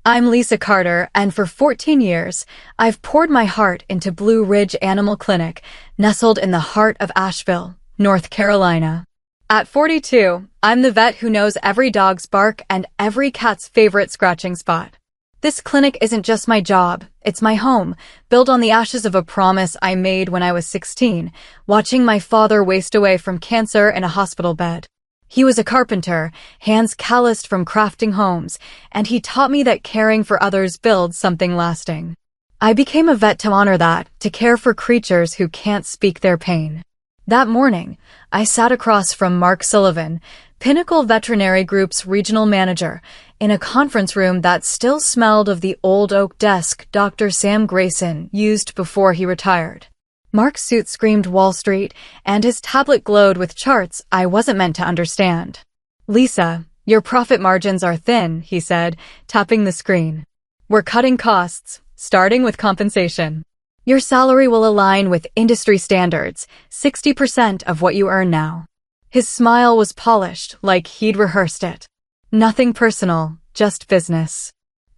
I'm Lisa Carter, and for 14 years, I've poured my heart into Blue Ridge Animal Clinic, nestled in the heart of Asheville, North Carolina. At 42, I'm the vet who knows every dog's bark and every cat's favorite scratching spot. This clinic isn't just my job, it's my home, built on the ashes of a promise I made when I was 16, watching my father waste away from cancer in a hospital bed. He was a carpenter, hands calloused from crafting homes, and he taught me that caring for others builds something lasting. I became a vet to honor that, to care for creatures who can't speak their pain. That morning, I sat across from Mark Sullivan, Pinnacle Veterinary Group's regional manager, in a conference room that still smelled of the old oak desk Dr. Sam Grayson used before he retired. Mark's suit screamed Wall Street, and his tablet glowed with charts I wasn't meant to understand. "Lisa, your profit margins are thin," he said, tapping the screen. "We're cutting costs, starting with compensation. Your salary will align with industry standards, 60% of what you earn now." His smile was polished, like he'd rehearsed it. Nothing personal, just business.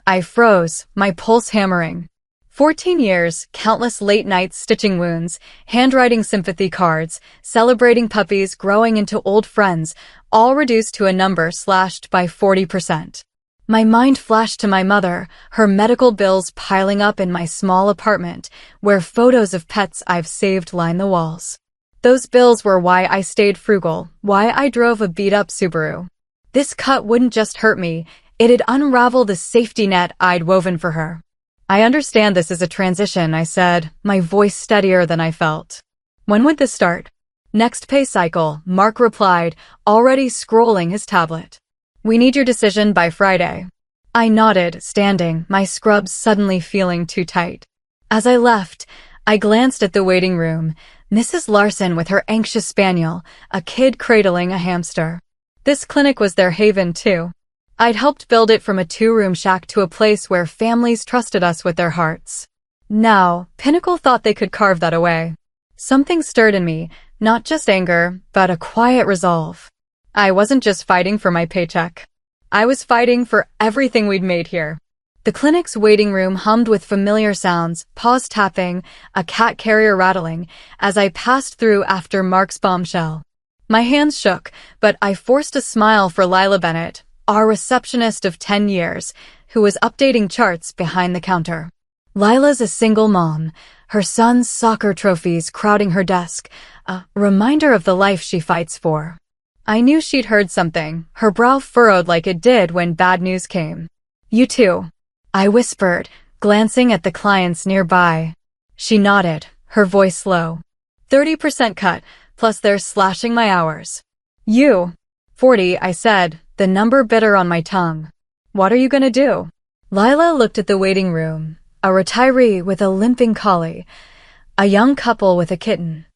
I froze, my pulse hammering. 14 years, countless late nights stitching wounds, handwriting sympathy cards, celebrating puppies growing into old friends, all reduced to a number slashed by 40%. My mind flashed to my mother, her medical bills piling up in my small apartment, where photos of pets I've saved line the walls. Those bills were why I stayed frugal, why I drove a beat-up Subaru. This cut wouldn't just hurt me, it'd unravel the safety net I'd woven for her. "I understand this is a transition," I said, my voice steadier than I felt. "When would this start?" "Next pay cycle," Mark replied, already scrolling his tablet. "We need your decision by Friday." I nodded, standing, my scrubs suddenly feeling too tight. As I left, I glanced at the waiting room, Mrs. Larson with her anxious spaniel, a kid cradling a hamster. This clinic was their haven, too. I'd helped build it from a 2-room shack to a place where families trusted us with their hearts. Now, Pinnacle thought they could carve that away. Something stirred in me, not just anger, but a quiet resolve. I wasn't just fighting for my paycheck. I was fighting for everything we'd made here. The clinic's waiting room hummed with familiar sounds, paws tapping, a cat carrier rattling, as I passed through after Mark's bombshell. My hands shook, but I forced a smile for Lila Bennett, our receptionist of 10 years, who was updating charts behind the counter. Lila's a single mom, her son's soccer trophies crowding her desk, a reminder of the life she fights for. I knew she'd heard something, her brow furrowed like it did when bad news came. "You too," I whispered, glancing at the clients nearby. She nodded, her voice low. 30% cut, plus they're slashing my hours. "You." 40, I said, the number bitter on my tongue. "What are you gonna do?" Lila looked at the waiting room, a retiree with a limping collie, a young couple with a kitten.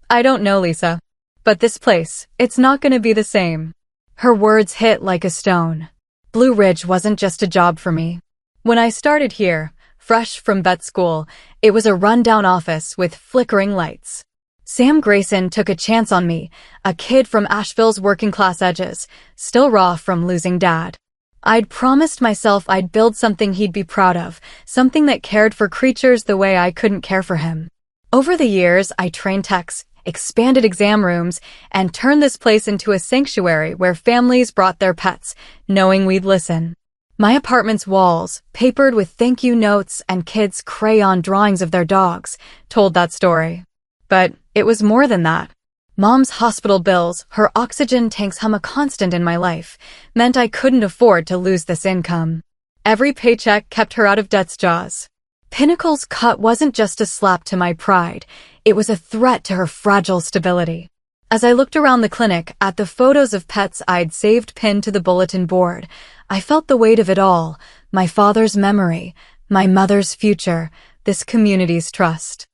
"I don't know, Lisa. But this place, it's not gonna be the same." Her words hit like a stone. Blue Ridge wasn't just a job for me. When I started here, fresh from vet school, it was a rundown office with flickering lights. Sam Grayson took a chance on me, a kid from Asheville's working-class edges, still raw from losing Dad. I'd promised myself I'd build something he'd be proud of, something that cared for creatures the way I couldn't care for him. Over the years, I trained techs, expanded exam rooms, and turned this place into a sanctuary where families brought their pets, knowing we'd listen. My apartment's walls, papered with thank you notes and kids' crayon drawings of their dogs, told that story. But it was more than that. Mom's hospital bills, her oxygen tanks hum a constant in my life, meant I couldn't afford to lose this income. Every paycheck kept her out of debt's jaws. Pinnacle's cut wasn't just a slap to my pride, it was a threat to her fragile stability. As I looked around the clinic at the photos of pets I'd saved pinned to the bulletin board, I felt the weight of it all, my father's memory, my mother's future, this community's trust.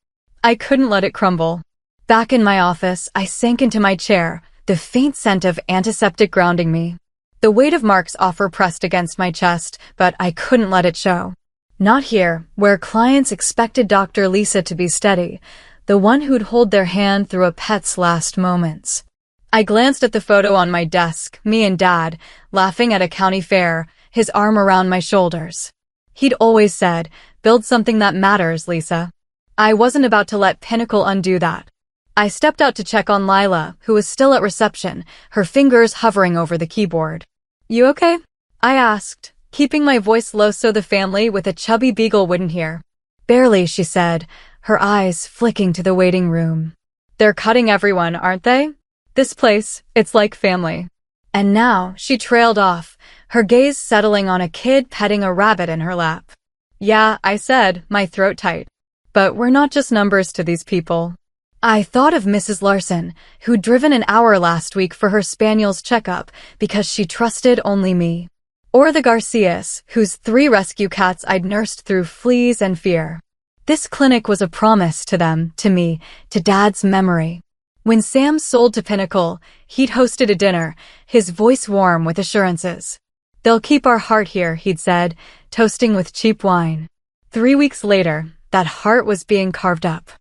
I couldn't let it crumble. Back in my office, I sank into my chair, the faint scent of antiseptic grounding me. The weight of Mark's offer pressed against my chest, but I couldn't let it show. Not here, where clients expected Dr. Lisa to be steady, the one who'd hold their hand through a pet's last moments. I glanced at the photo on my desk, me and Dad, laughing at a county fair, his arm around my shoulders. He'd always said, "Build something that matters, Lisa." I wasn't about to let Pinnacle undo that. I stepped out to check on Lila, who was still at reception, her fingers hovering over the keyboard. "You okay?" I asked, keeping my voice low so the family with a chubby beagle wouldn't hear. "Barely," she said, her eyes flicking to the waiting room. "They're cutting everyone, aren't they? This place, it's like family." And now, she trailed off, her gaze settling on a kid petting a rabbit in her lap. "Yeah," I said, my throat tight. "But we're not just numbers to these people." I thought of Mrs. Larson, who'd driven an hour last week for her spaniel's checkup because she trusted only me. Or the Garcias, whose 3 rescue cats I'd nursed through fleas and fear. This clinic was a promise to them, to me, to Dad's memory. When Sam sold to Pinnacle, he'd hosted a dinner, his voice warm with assurances. "They'll keep our heart here," he'd said, toasting with cheap wine. 3 weeks later, that heart was being carved up.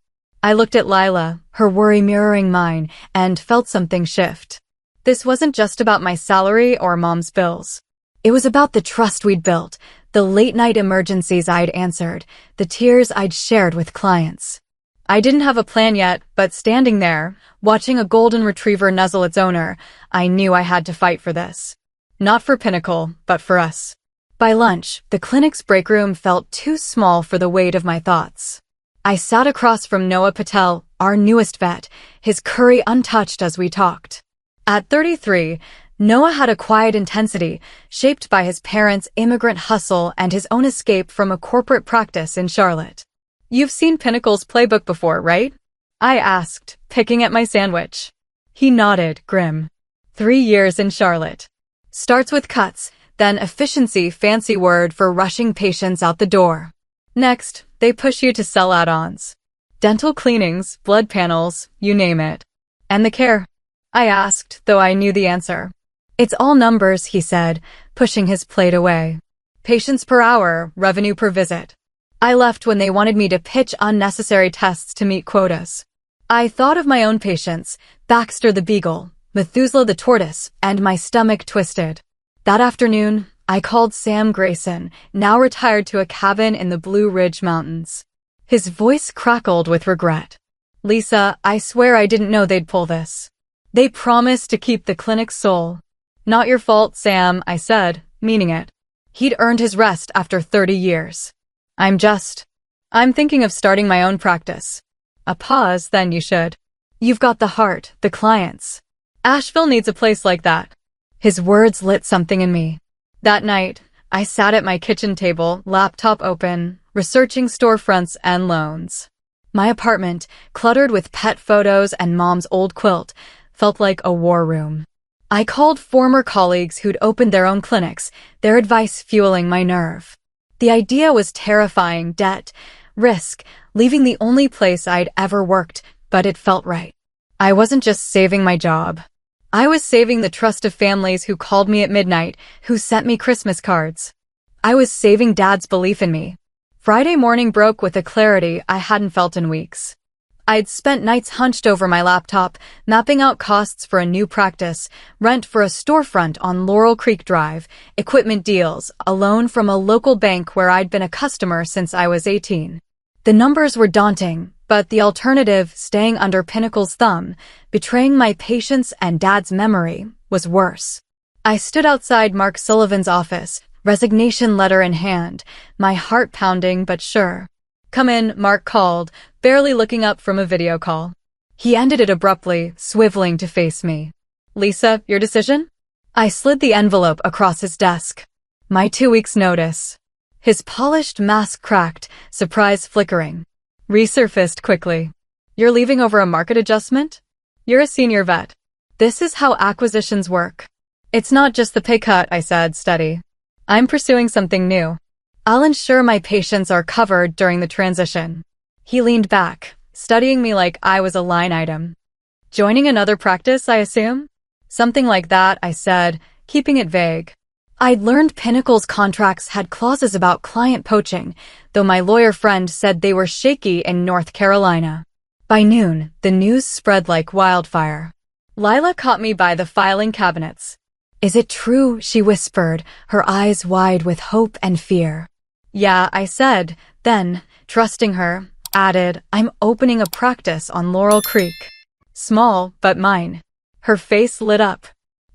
I looked at Lila, her worry mirroring mine, and felt something shift. This wasn't just about my salary or Mom's bills. It was about the trust we'd built, the late-night emergencies I'd answered, the tears I'd shared with clients. I didn't have a plan yet, but standing there, watching a golden retriever nuzzle its owner, I knew I had to fight for this. Not for Pinnacle, but for us. By lunch, the clinic's break room felt too small for the weight of my thoughts. I sat across from Noah Patel, our newest vet, his curry untouched as we talked. At 33, Noah had a quiet intensity, shaped by his parents' immigrant hustle and his own escape from a corporate practice in Charlotte. "You've seen Pinnacle's playbook before, right?" I asked, picking at my sandwich. He nodded, grim. 3 years in Charlotte. Starts with cuts, then efficiency, fancy word for rushing patients out the door. Next, they push you to sell add-ons. Dental cleanings, blood panels, you name it. "And the care?" I asked, though I knew the answer. "It's all numbers," he said, pushing his plate away. "Patients per hour, revenue per visit." I left when they wanted me to pitch unnecessary tests to meet quotas. I thought of my own patients, Baxter the beagle, Methuselah the tortoise, and my stomach twisted. That afternoon, I called Sam Grayson, now retired to a cabin in the Blue Ridge Mountains. His voice crackled with regret. "Lisa, I swear I didn't know they'd pull this. They promised to keep the clinic's soul." "Not your fault, Sam," I said, meaning it. He'd earned his rest after 30 years. I'm thinking of starting my own practice." A pause, "Then you should. You've got the heart, the clients. Asheville needs a place like that." His words lit something in me. That night, I sat at my kitchen table, laptop open, researching storefronts and loans. My apartment, cluttered with pet photos and Mom's old quilt, felt like a war room. I called former colleagues who'd opened their own clinics, their advice fueling my nerve. The idea was terrifying: debt, risk, leaving the only place I'd ever worked, but it felt right. I wasn't just saving my job. I was saving the trust of families who called me at midnight, who sent me Christmas cards. I was saving Dad's belief in me. Friday morning broke with a clarity I hadn't felt in weeks. I'd spent nights hunched over my laptop, mapping out costs for a new practice, rent for a storefront on Laurel Creek Drive, equipment deals, a loan from a local bank where I'd been a customer since I was 18. The numbers were daunting, but the alternative, staying under Pinnacle's thumb, betraying my patience and Dad's memory, was worse. I stood outside Mark Sullivan's office, resignation letter in hand, my heart pounding but sure. "Come in," Mark called, barely looking up from a video call. He ended it abruptly, swiveling to face me. "Lisa, your decision?" I slid the envelope across his desk. "My 2 weeks' notice." His polished mask cracked, surprise flickering. Resurfaced quickly. "You're leaving over a market adjustment? You're a senior vet. This is how acquisitions work." "It's not just the pay cut," I said, steady. "I'm pursuing something new. I'll ensure my patients are covered during the transition." He leaned back, studying me like I was a line item. "Joining another practice, I assume?" "Something like that," I said, keeping it vague. I'd learned Pinnacle's contracts had clauses about client poaching, though my lawyer friend said they were shaky in North Carolina. By noon, the news spread like wildfire. Lila caught me by the filing cabinets. "Is it true?" she whispered, her eyes wide with hope and fear. Yeah, I said. Then, trusting her, added, I'm opening a practice on Laurel Creek. Small, but mine. Her face lit up.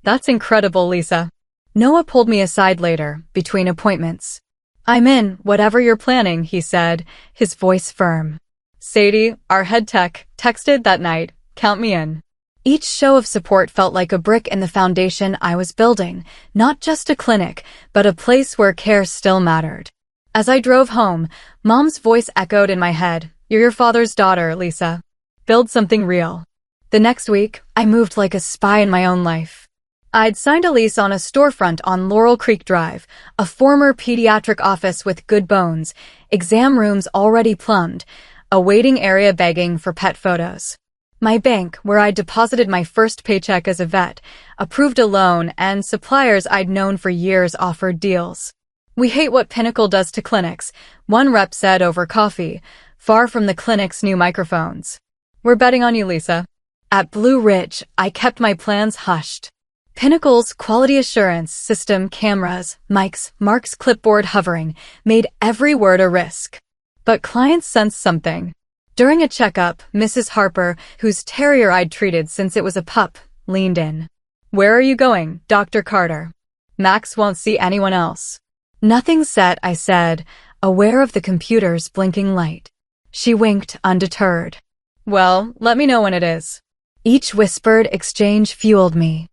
That's incredible, Lisa. Noah pulled me aside later, between appointments. I'm in, whatever you're planning, he said, his voice firm. Sadie, our head tech, texted that night, count me in. Each show of support felt like a brick in the foundation I was building, not just a clinic, but a place where care still mattered. As I drove home, Mom's voice echoed in my head, you're your father's daughter, Lisa. Build something real. The next week, I moved like a spy in my own life. I'd signed a lease on a storefront on Laurel Creek Drive, a former pediatric office with good bones, exam rooms already plumbed, a waiting area begging for pet photos. My bank, where I'd deposited my first paycheck as a vet, approved a loan, and suppliers I'd known for years offered deals. We hate what Pinnacle does to clinics, one rep said over coffee, far from the clinic's new microphones. We're betting on you, Lisa. At Blue Ridge, I kept my plans hushed. Pinnacle's quality assurance system, cameras, mics, Mark's clipboard hovering, made every word a risk. But clients sensed something. During a checkup, Mrs. Harper, whose terrier I'd treated since it was a pup, leaned in. Where are you going, Dr. Carter? Max won't see anyone else. Nothing set, I said, aware of the computer's blinking light. She winked, undeterred. Well, let me know when it is. Each whispered exchange fueled me.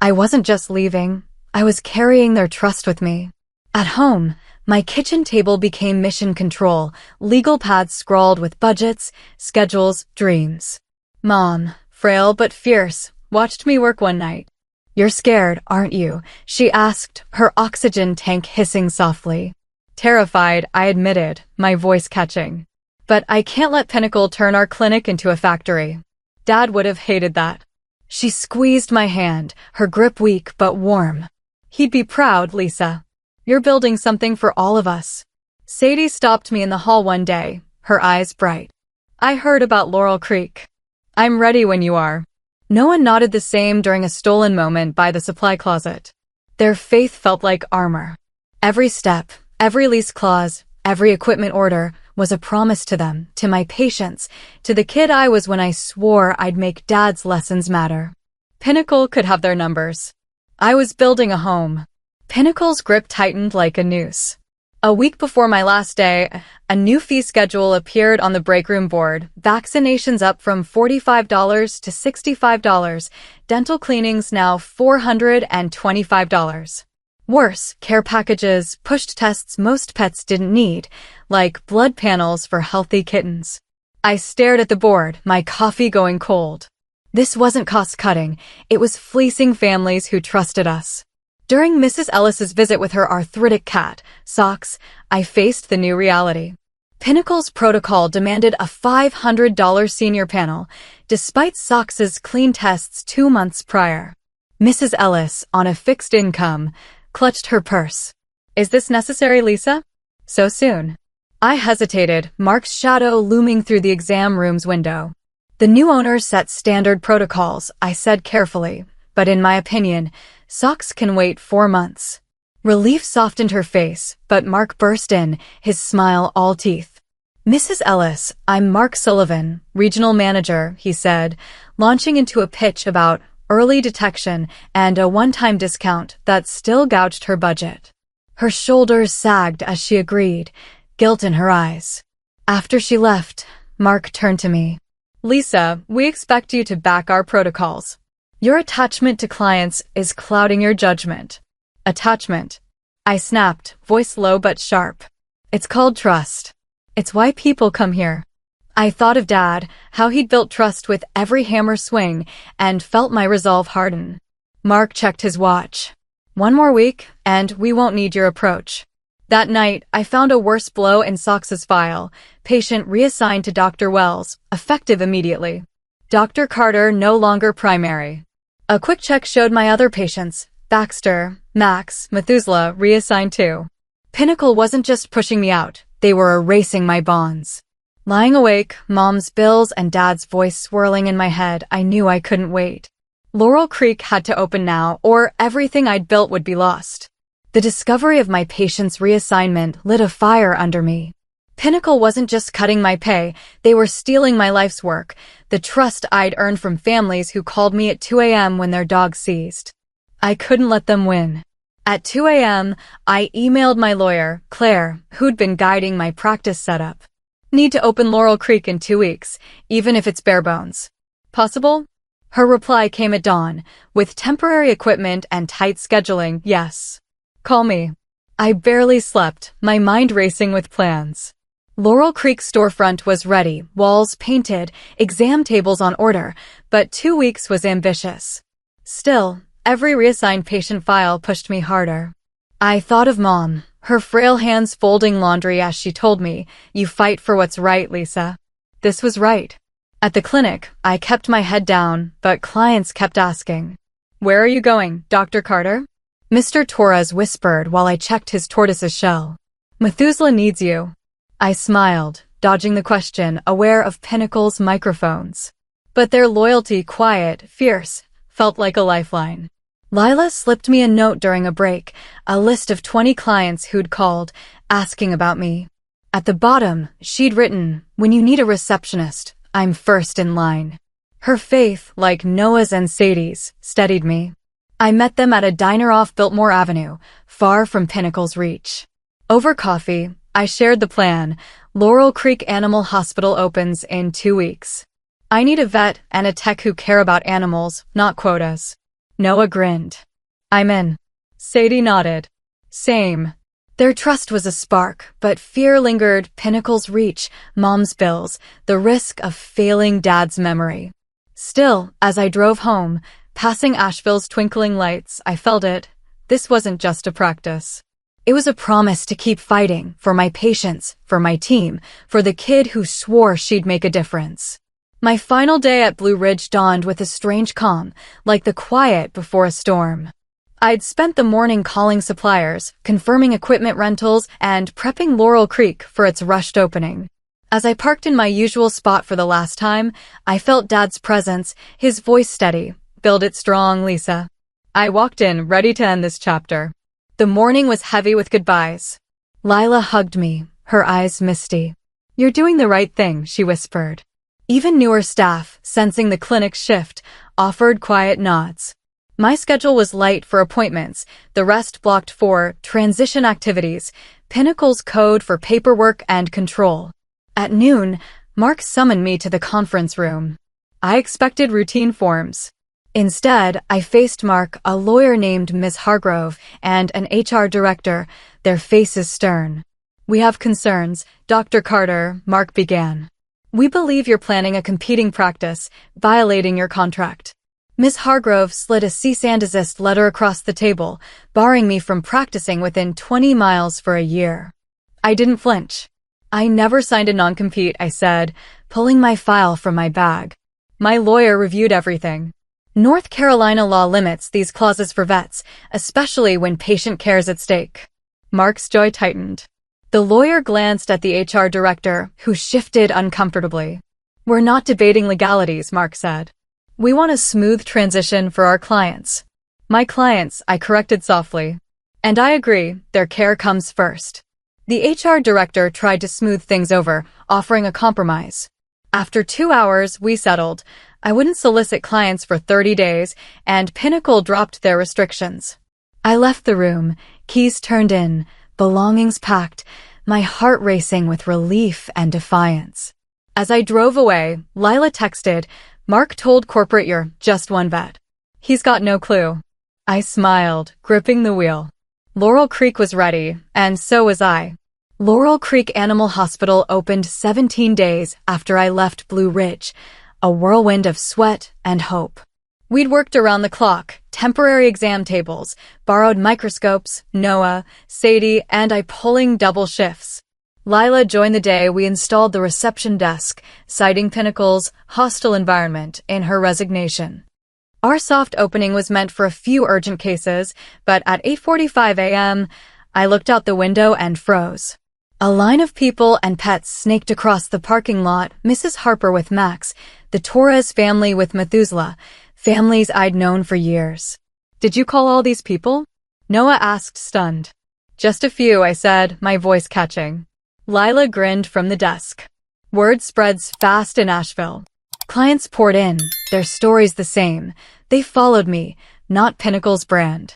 I wasn't just leaving, I was carrying their trust with me. At home, my kitchen table became mission control, legal pads scrawled with budgets, schedules, dreams. Mom, frail but fierce, watched me work one night. You're scared, aren't you? She asked, her oxygen tank hissing softly. Terrified, I admitted, my voice catching. But I can't let Pinnacle turn our clinic into a factory. Dad would have hated that. She squeezed my hand, her grip weak but warm. He'd be proud, Lisa. You're building something for all of us. Sadie stopped me in the hall one day, her eyes bright. I heard about Laurel Creek. I'm ready when you are. Noah nodded the same during a stolen moment by the supply closet. Their faith felt like armor. Every step, every lease clause, every equipment order was a promise to them, to my patients, to the kid I was when I swore I'd make Dad's lessons matter. Pinnacle could have their numbers. I was building a home. Pinnacle's grip tightened like a noose. A week before my last day, a new fee schedule appeared on the break room board. Vaccinations up from $45 to $65. Dental cleanings now $425. Worse, care packages, pushed tests most pets didn't need, like blood panels for healthy kittens. I stared at the board, my coffee going cold. This wasn't cost-cutting, it was fleecing families who trusted us. During Mrs. Ellis's visit with her arthritic cat, Socks, I faced the new reality. Pinnacle's protocol demanded a $500 senior panel, despite Socks's clean tests 2 months prior. Mrs. Ellis, on a fixed income, clutched her purse. Is this necessary, Lisa? So soon? I hesitated, Mark's shadow looming through the exam room's window. The new owners set standard protocols, I said carefully, but in my opinion, Socks can wait 4 months. Relief softened her face, but Mark burst in, his smile all teeth. Mrs. Ellis, I'm Mark Sullivan, regional manager, he said, launching into a pitch about early detection and a one-time discount that still gouged her budget. Her shoulders sagged as she agreed, guilt in her eyes. After she left, Mark turned to me. Lisa, we expect you to back our protocols. Your attachment to clients is clouding your judgment. Attachment. I snapped, voice low but sharp. It's called trust. It's why people come here. I thought of Dad, how he'd built trust with every hammer swing, and felt my resolve harden. Mark checked his watch. 1 more week, and we won't need your approach. That night, I found a worse blow in Socks's file. Patient reassigned to Dr. Wells, effective immediately. Dr. Carter no longer primary. A quick check showed my other patients, Baxter, Max, Methuselah, reassigned too. Pinnacle wasn't just pushing me out, they were erasing my bonds. Lying awake, Mom's bills and Dad's voice swirling in my head, I knew I couldn't wait. Laurel Creek had to open now, or everything I'd built would be lost. The discovery of my patient's reassignment lit a fire under me. Pinnacle wasn't just cutting my pay, they were stealing my life's work, the trust I'd earned from families who called me at 2 a.m. when their dog seized. I couldn't let them win. At 2 a.m., I emailed my lawyer, Claire, who'd been guiding my practice setup. Need to open Laurel Creek in 2 weeks, even if it's bare bones. Possible? Her reply came at dawn, with temporary equipment and tight scheduling, yes. Call me. I barely slept, my mind racing with plans. Laurel Creek storefront was ready, walls painted, exam tables on order, but 2 weeks was ambitious. Still, every reassigned patient file pushed me harder. I thought of Mom, her frail hands folding laundry as she told me, "You fight for what's right, Lisa." This was right. At the clinic, I kept my head down, but clients kept asking, "Where are you going, Dr. Carter?" Mr. Torres whispered while I checked his tortoise's shell. "Methuselah needs you." I smiled, dodging the question, aware of Pinnacle's microphones. But their loyalty, quiet, fierce, felt like a lifeline. Lila slipped me a note during a break, a list of 20 clients who'd called, asking about me. At the bottom, she'd written, "When you need a receptionist, I'm first in line." Her faith, like Noah's and Sadie's, steadied me. I met them at a diner off Biltmore Avenue, far from Pinnacle's reach. Over coffee, I shared the plan. Laurel Creek Animal Hospital opens in 2 weeks. I need a vet and a tech who care about animals, not quotas. Noah grinned. "I'm in." Sadie nodded. Same. Their trust was a spark, but fear lingered. Pinnacle's reach, Mom's bills, the risk of failing Dad's memory. Still, as I drove home, passing Asheville's twinkling lights, I felt it. This wasn't just a practice. It was a promise to keep fighting, for my patients, for my team, for the kid who swore she'd make a difference. My final day at Blue Ridge dawned with a strange calm, like the quiet before a storm. I'd spent the morning calling suppliers, confirming equipment rentals, and prepping Laurel Creek for its rushed opening. As I parked in my usual spot for the last time, I felt Dad's presence, his voice steady. "Build it strong, Lisa." I walked in, ready to end this chapter. The morning was heavy with goodbyes. Lila hugged me, her eyes misty. "You're doing the right thing," she whispered. Even newer staff, sensing the clinic's shift, offered quiet nods. My schedule was light for appointments, the rest blocked for transition activities, Pinnacle's code for paperwork and control. At noon, Mark summoned me to the conference room. I expected routine forms. Instead, I faced Mark, a lawyer named Ms. Hargrove, and an HR director, their faces stern. "We have concerns, Dr. Carter," Mark began. "We believe you're planning a competing practice, violating your contract." Ms. Hargrove slid a cease and desist letter across the table, barring me from practicing within 20 miles for a year. I didn't flinch. "I never signed a non-compete," I said, pulling my file from my bag. My lawyer reviewed everything. North Carolina law limits these clauses for vets, especially when patient care is at stake. Mark's jaw tightened. The lawyer glanced at the HR director, who shifted uncomfortably. "We're not debating legalities," Mark said. "We want a smooth transition for our clients." "My clients," I corrected softly. "And I agree, their care comes first." The HR director tried to smooth things over, offering a compromise. After 2 hours, we settled. I wouldn't solicit clients for 30 days, and Pinnacle dropped their restrictions. I left the room, keys turned in, belongings packed, my heart racing with relief and defiance. As I drove away, Lila texted, "Mark told corporate you're just one vet. He's got no clue." I smiled, gripping the wheel. Laurel Creek was ready, and so was I. Laurel Creek Animal Hospital opened 17 days after I left Blue Ridge, a whirlwind of sweat and hope. We'd worked around the clock, temporary exam tables, borrowed microscopes, Noah, Sadie, and I pulling double shifts. Lila joined the day we installed the reception desk, citing Pinnacle's hostile environment in her resignation. Our soft opening was meant for a few urgent cases, but at 8:45 a.m., I looked out the window and froze. A line of people and pets snaked across the parking lot, Mrs. Harper with Max, the Torres family with Methuselah, families I'd known for years. "Did you call all these people?" Noah asked, stunned. Just a few, I said, my voice catching. Lila grinned from the desk. Word spreads fast in Asheville. Clients poured in, their stories the same. They followed me, not Pinnacle's brand.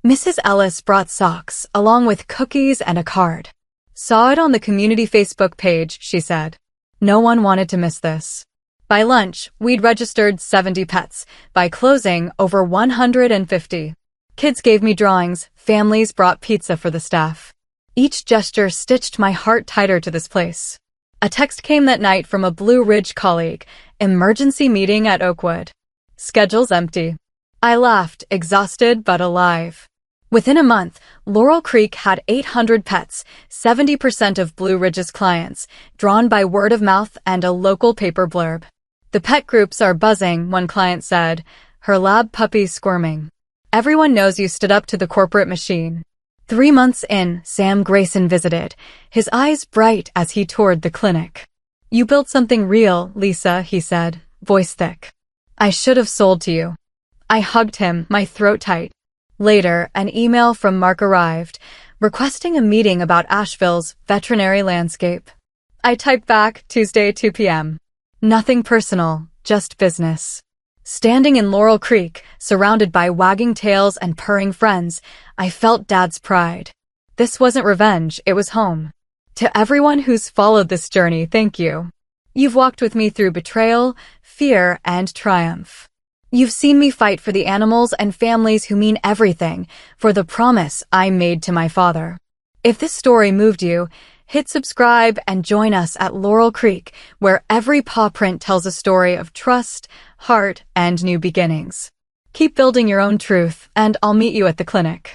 Mrs. Ellis brought socks, along with cookies and a card. Saw it on the community Facebook page, she said. No one wanted to miss this. By lunch, we'd registered 70 pets. By closing, over 150. Kids gave me drawings, families brought pizza for the staff. Each gesture stitched my heart tighter to this place. A text came that night from a Blue Ridge colleague. Emergency meeting at Oakwood. Schedule's empty. I laughed, exhausted but alive. Within a month, Laurel Creek had 800 pets, 70% of Blue Ridge's clients, drawn by word of mouth and a local paper blurb. The pet groups are buzzing, one client said, her lab puppy squirming. Everyone knows you stood up to the corporate machine. 3 months in, Sam Grayson visited, his eyes bright as he toured the clinic. You built something real, Lisa, he said, voice thick. I should have sold to you. I hugged him, my throat tight. Later, an email from Mark arrived, requesting a meeting about Asheville's veterinary landscape. I typed back, Tuesday, 2 p.m. Nothing personal, just business. Standing in Laurel Creek, surrounded by wagging tails and purring friends, I felt Dad's pride. This wasn't revenge, it was home. To everyone who's followed this journey, thank you. You've walked with me through betrayal, fear, and triumph. You've seen me fight for the animals and families who mean everything, for the promise I made to my father. If this story moved you, hit subscribe and join us at Laurel Creek, where every paw print tells a story of trust, heart, and new beginnings. Keep building your own truth, and I'll meet you at the clinic.